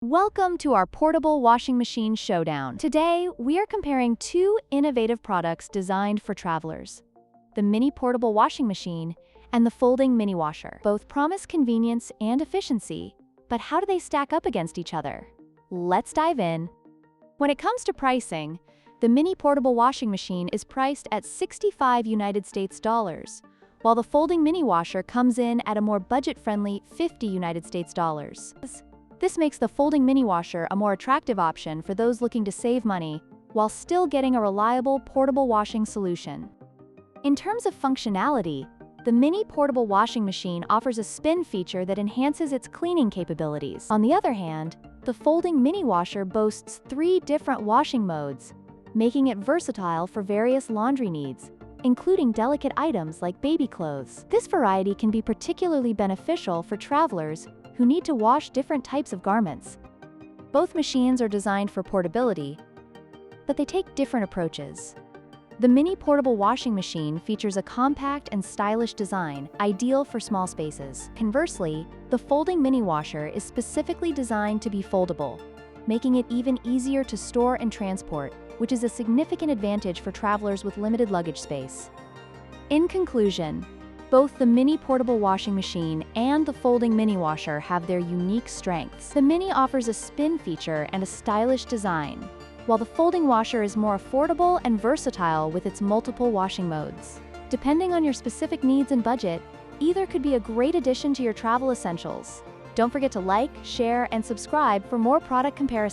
Welcome to our portable washing machine showdown. Today, we are comparing two innovative products designed for travelers: the mini portable washing machine and the folding mini washer. Both promise convenience and efficiency, but how do they stack up against each other? Let's dive in. When it comes to pricing, the mini portable washing machine is priced at $65 US, while the folding mini washer comes in at a more budget-friendly $50 US. This makes the folding mini washer a more attractive option for those looking to save money while still getting a reliable portable washing solution. In terms of functionality, the mini portable washing machine offers a spin feature that enhances its cleaning capabilities. On the other hand, the folding mini washer boasts 3 different washing modes, making it versatile for various laundry needs, including delicate items like baby clothes. This variety can be particularly beneficial for travelers who need to wash different types of garments. Both machines are designed for portability, but they take different approaches. The mini portable washing machine features a compact and stylish design, ideal for small spaces. Conversely, the folding mini washer is specifically designed to be foldable, making it even easier to store and transport, which is a significant advantage for travelers with limited luggage space. In conclusion, both the mini portable washing machine and the folding mini washer have their unique strengths. The mini offers a spin feature and a stylish design, while the folding washer is more affordable and versatile with its multiple washing modes. Depending on your specific needs and budget, either could be a great addition to your travel essentials. Don't forget to like, share, and subscribe for more product comparisons.